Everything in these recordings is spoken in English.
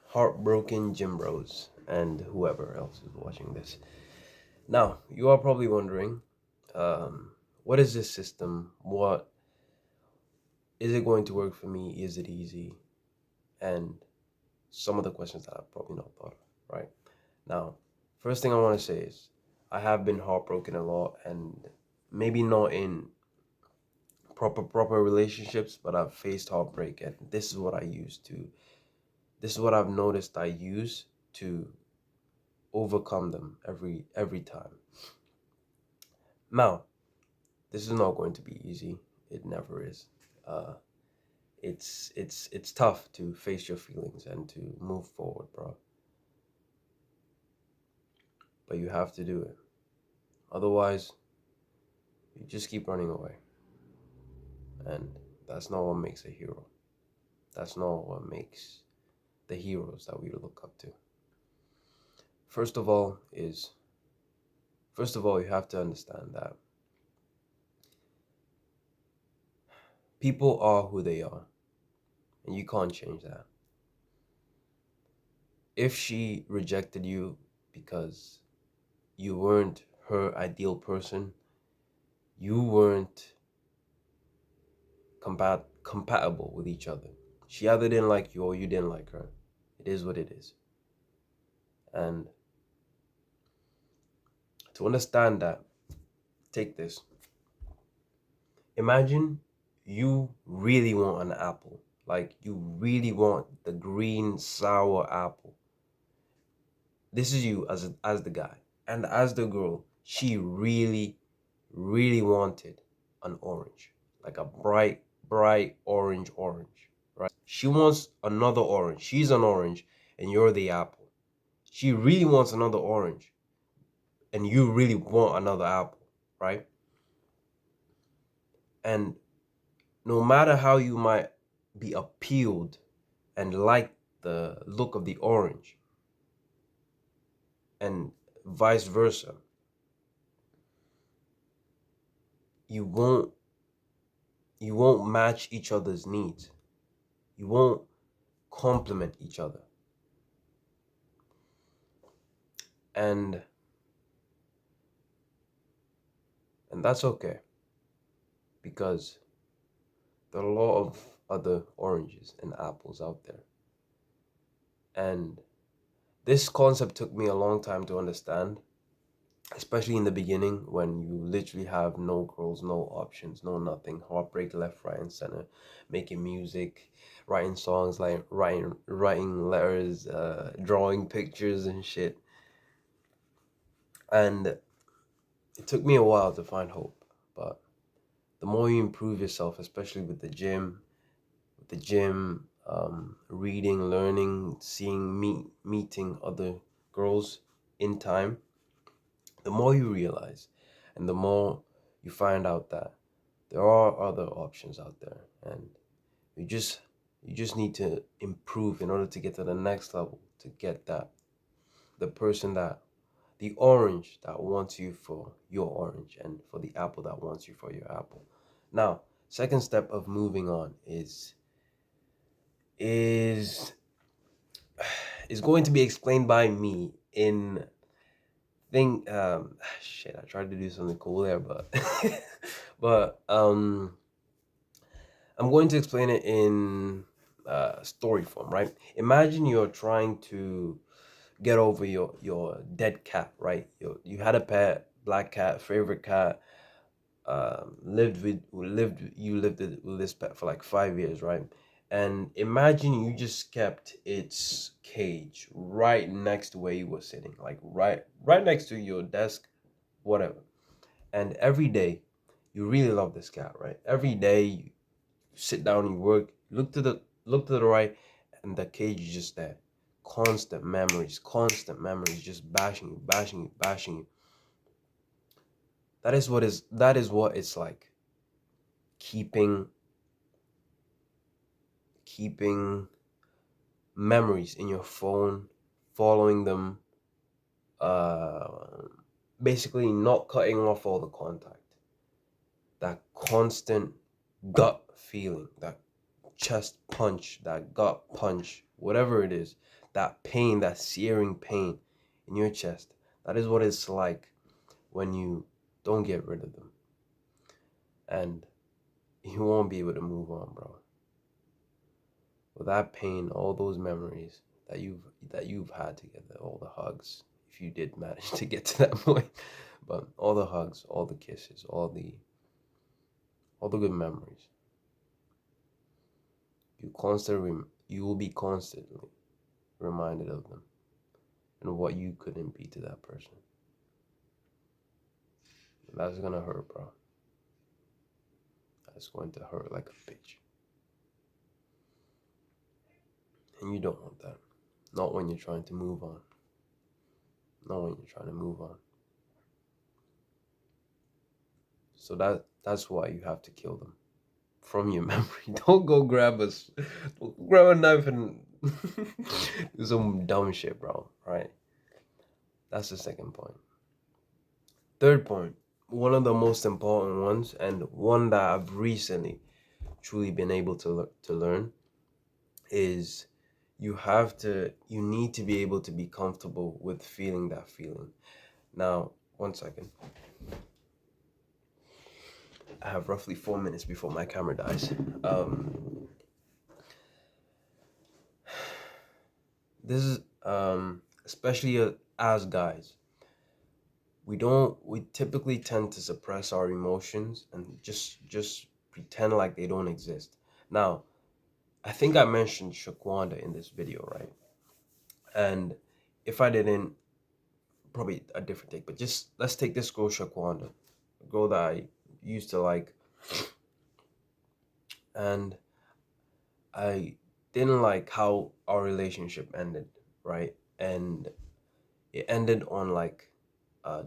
heartbroken gym bros and whoever else is watching this. Now, you are probably wondering, what is this system? What is it going to work for me? Is it easy? And some of the questions that I've probably not thought of, right? Now, first thing I want to say is I have been heartbroken a lot, and maybe not in proper relationships, but I've faced heartbreak, and this is what I've noticed I use to overcome them every time. Now, this is not going to be easy. It never is. Uh, it's tough to face your feelings and to move forward, bro. But you have to do it. Otherwise, you just keep running away. And that's not what makes a hero. That's not what makes the heroes that we look up to. First of all is first of all you have to understand that people are who they are, and you can't change that. If she rejected you because you weren't her ideal person, you weren't compatible with each other. She either didn't like you or you didn't like her. It is what it is. And to understand that, take this. Imagine you really want an apple. Like you really want the green sour apple. This is you as the guy. And as the girl, she really wanted an orange. Like a bright orange, right? She wants another orange. She's an orange and you're the apple. She really wants another orange and you really want another apple, right? And no matter how you might be appealed and like the look of the orange and vice versa, you won't match each other's needs. You won't complement each other. And that's okay because there are a lot of other oranges and apples out there. And this concept took me a long time to understand, especially in the beginning when you literally have no girls, no options, no nothing, heartbreak left, right, and center, making music, writing songs, like writing letters, drawing pictures and shit. And it took me a while to find hope, but the more you improve yourself, especially with the gym, reading, learning, meeting other girls in time, the more you realize and the more you find out that there are other options out there, and you just need to improve in order to get to the next level, to get that the person that the orange that wants you for your orange and for the apple that wants you for your apple. Now, second step of moving on is is going to be explained by me in thing shit, I tried to do something cool there, but but I'm going to explain it in story form, right? Imagine you're trying to get over your dead cat, right? You had a pet, black cat, favorite cat, lived with this pet for like 5 years, right? And imagine you just kept its cage right next to where you were sitting, like right next to your desk, whatever. And every day, you really love this cat, right? Every day you sit down, you work, look to the right, and the cage is just there. Constant memories, just bashing you. That is what it's like keeping keeping memories in your phone, following them, uh, basically not cutting off all the contact. That constant gut feeling, that chest punch, that gut punch, whatever it is, that pain, that searing pain in your chest. That is what it's like when you don't get rid of them. And you won't be able to move on, bro. With that pain, all those memories that you've had together, all the hugs, if you did manage to get to that point, but all the hugs, all the kisses, all the good memories, you will be constantly reminded of them and what you couldn't be to that person. That's gonna hurt, bro. That's going to hurt like a bitch. And you don't want that. Not when you're trying to move on. Not when you're trying to move on. So that's why you have to kill them from your memory. Don't go grab a knife and do some dumb shit, bro. Right? That's the second point. Third point, one of the most important ones, and one that I've recently truly been able to learn, is you need to be able to be comfortable with feeling that feeling. Now, 1 second. I have roughly 4 minutes before my camera dies. This is especially as guys, we typically tend to suppress our emotions and just pretend like they don't exist. Now, I think I mentioned Shaquanda in this video, right? And if I didn't, probably a different take, but just let's take this girl Shaquanda, a girl that I used to like, and I didn't like how our relationship ended, right? And it ended on like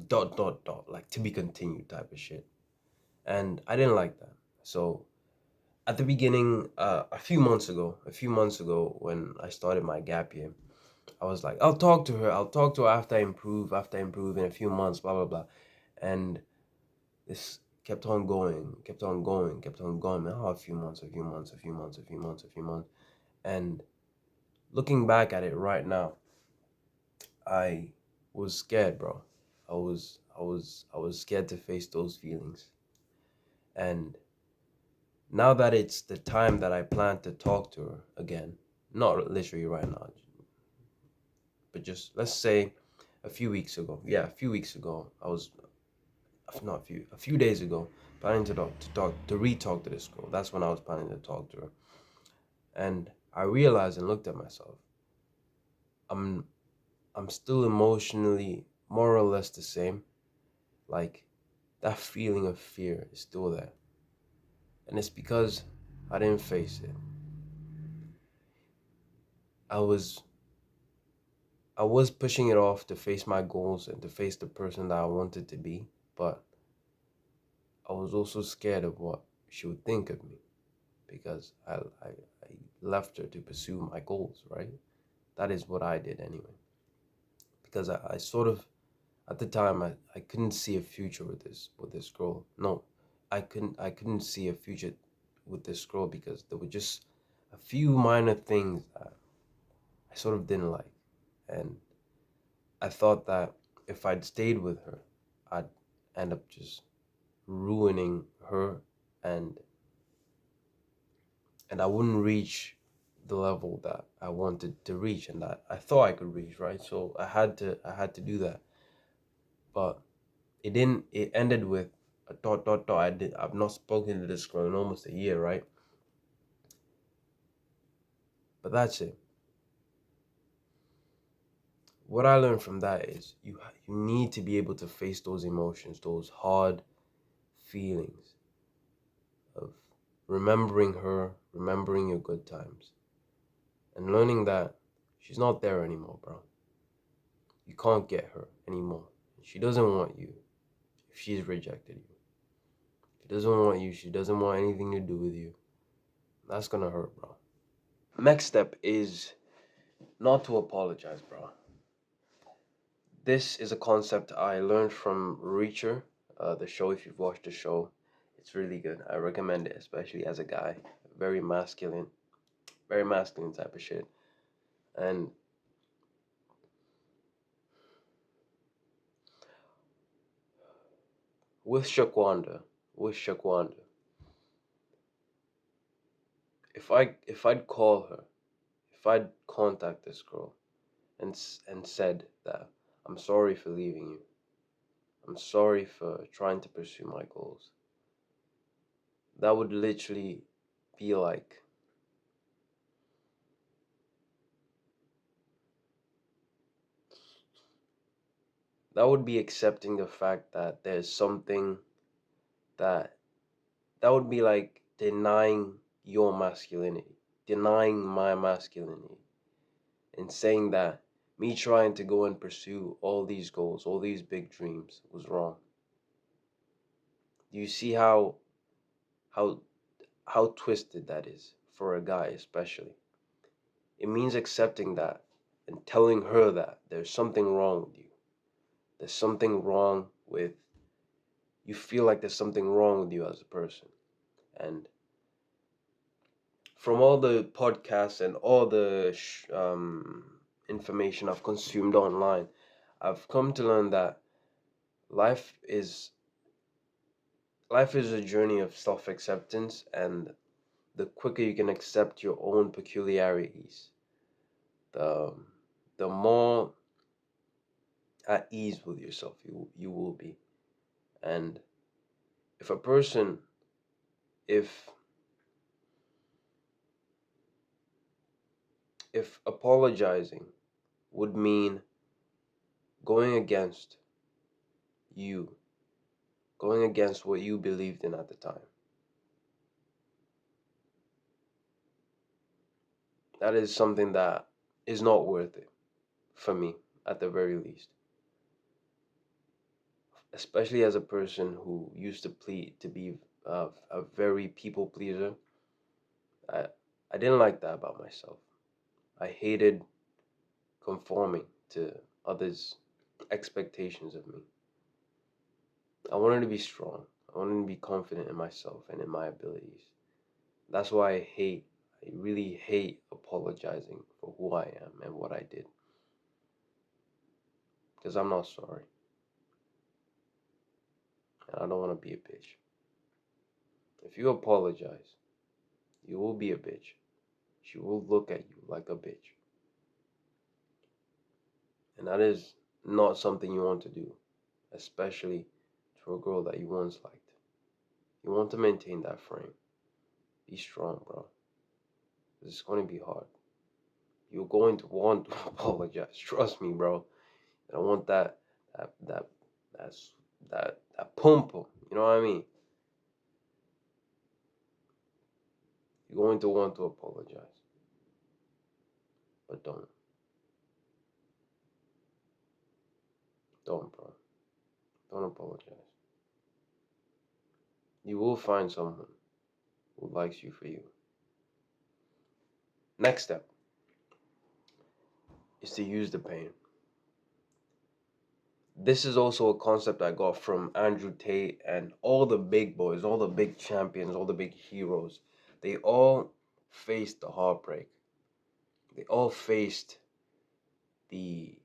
dot dot dot, like to be continued type of shit. And I didn't like that. So at the beginning, a few months ago, when I started my gap year, I was like, I'll talk to her after I improve, in a few months, blah blah blah. And this kept on going, man. Oh, a few months. And looking back at it right now, I was scared, bro. I was scared to face those feelings. And now that it's the time that I plan to talk to her again, not literally right now, but just let's say a few weeks ago. Yeah, a few weeks ago, I was not a few days ago, planning to re-talk to this girl. That's when I was planning to talk to her. And I realized and looked at myself. I'm still emotionally more or less the same. Like, that feeling of fear is still there. And it's because I didn't face it. I was pushing it off to face my goals and to face the person that I wanted to be, but I was also scared of what she would think of me because I left her to pursue my goals, right? That is what I did anyway. Because I sort of, at the time, I couldn't see a future with this girl. No, I couldn't see a future with this girl because there were just a few minor things that I sort of didn't like. And I thought that if I'd stayed with her, I'd end up just ruining her, and I wouldn't reach the level that I wanted to reach and that I thought I could reach, right? So I had to do that. But it ended with a dot dot dot. I've not spoken to this girl in almost a year, right? But that's it. What I learned from that is you need to be able to face those emotions, those hard feelings of remembering her, remembering your good times, and learning that she's not there anymore, bro. You can't get her anymore. She doesn't want you if she's rejected you. She doesn't want you. She doesn't want anything to do with you. That's gonna hurt, bro. Next step is not to apologize, bro. This is a concept I learned from Reacher, the show. If you've watched the show, it's really good. I recommend it, especially as a guy. Very masculine, very masculine type of shit. And with Shaquanda, with Shaquanda, if I'd call her, if I'd contact this girl and said that I'm sorry for leaving you, I'm sorry for trying to pursue my goals, that would literally be like, that would be accepting the fact that there's something that that would be like denying your masculinity, denying my masculinity, and saying that me trying to go and pursue all these goals, all these big dreams was wrong. Do you see how how twisted that is for a guy especially? It means accepting that and telling her that there's something wrong with you. There's something wrong with you feel like there's something wrong with you as a person. And from all the podcasts and all the information I've consumed online, I've come to learn that life is life is a journey of self-acceptance, and the quicker you can accept your own peculiarities, the the more at ease with yourself you will be. And if a person, if apologizing would mean going against you, going against what you believed in at the time, that is something that is not worth it for me, at the very least. Especially as a person who used to be a very people pleaser. I I didn't like that about myself. I hated conforming to others' expectations of me. I wanted to be strong. I wanted to be confident in myself and in my abilities. That's why I really hate apologizing for who I am and what I did. Because I'm not sorry. And I don't want to be a bitch. If you apologize, you will be a bitch. She will look at you like a bitch. And that is not something you want to do, especially to a girl that you once liked. You want to maintain that frame. Be strong, bro. It's going to be hard. You're going to want to apologize. Trust me, bro. I want that that that's that pum pum. You know what I mean? You're going to want to apologize, but don't, bro. Don't apologize. You will find someone who likes you for you. Next step is to use the pain. This is also a concept I got from Andrew Tate and all the big boys, all the big champions, all the big heroes. They all faced the heartbreak. They all faced the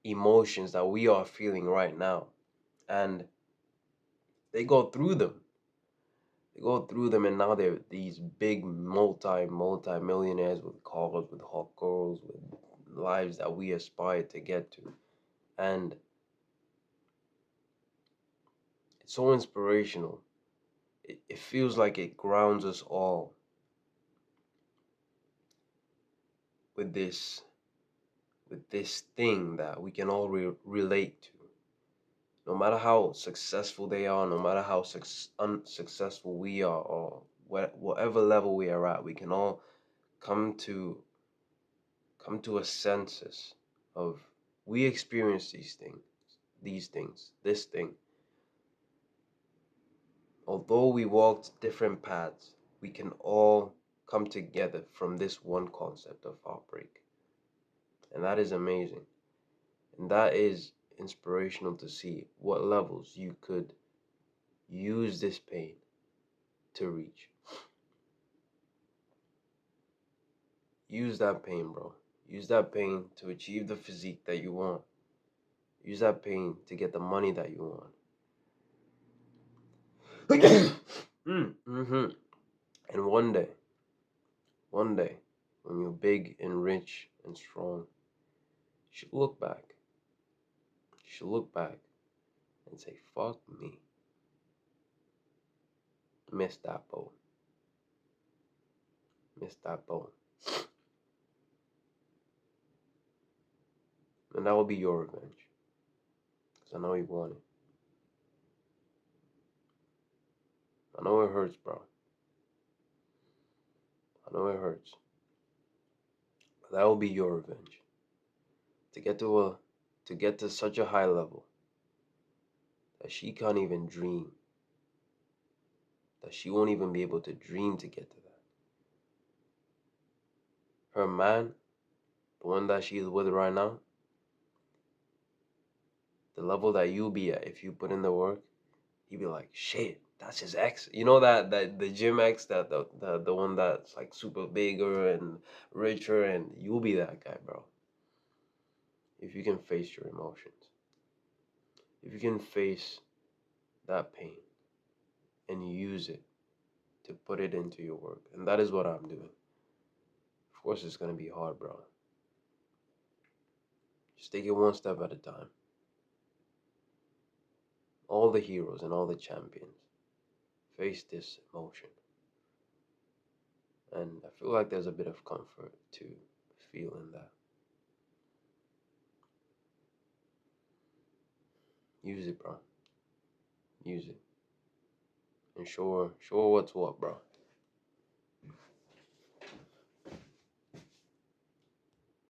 emotions that we are feeling right now. And they go through them. They go through them, and now they're these big multi millionaires with cars, with hot girls, with lives that we aspire to get to. And it's so inspirational. It feels like it grounds us all with this thing that we can all relate to. No matter how successful they are, no matter how unsuccessful we are, or whatever level we are at, we can all come to a census of we experience this thing. Although we walked different paths, we can all come together from this one concept of heartbreak. And that is amazing. And that is inspirational to see what levels you could use this pain to reach. Use that pain, bro. Use that pain to achieve the physique that you want. Use that pain to get the money that you want. And one day, when you're big and rich and strong, you should look back. You should look back and say, fuck me. Missed that boat. Missed that boat. And that will be your revenge. Because I know you want it. I know it hurts, bro. I know it hurts. But that will be your revenge. To get to such a high level that she can't even dream. That she won't even be able to dream to get to that. Her man, the one that she's with right now, the level that you'll be at if you put in the work, he'd be like, shit, that's his ex. You know that the gym ex, that the one that's like super bigger and richer, and you'll be that guy, bro. If you can face your emotions. If you can face that pain and use it to put it into your work. And that is what I'm doing. Of course it's gonna be hard, bro. Just take it one step at a time. All the heroes and all the champions face this emotion. And I feel like there's a bit of comfort to feeling that. Use it, bro. Use it. And show her what's what, bro.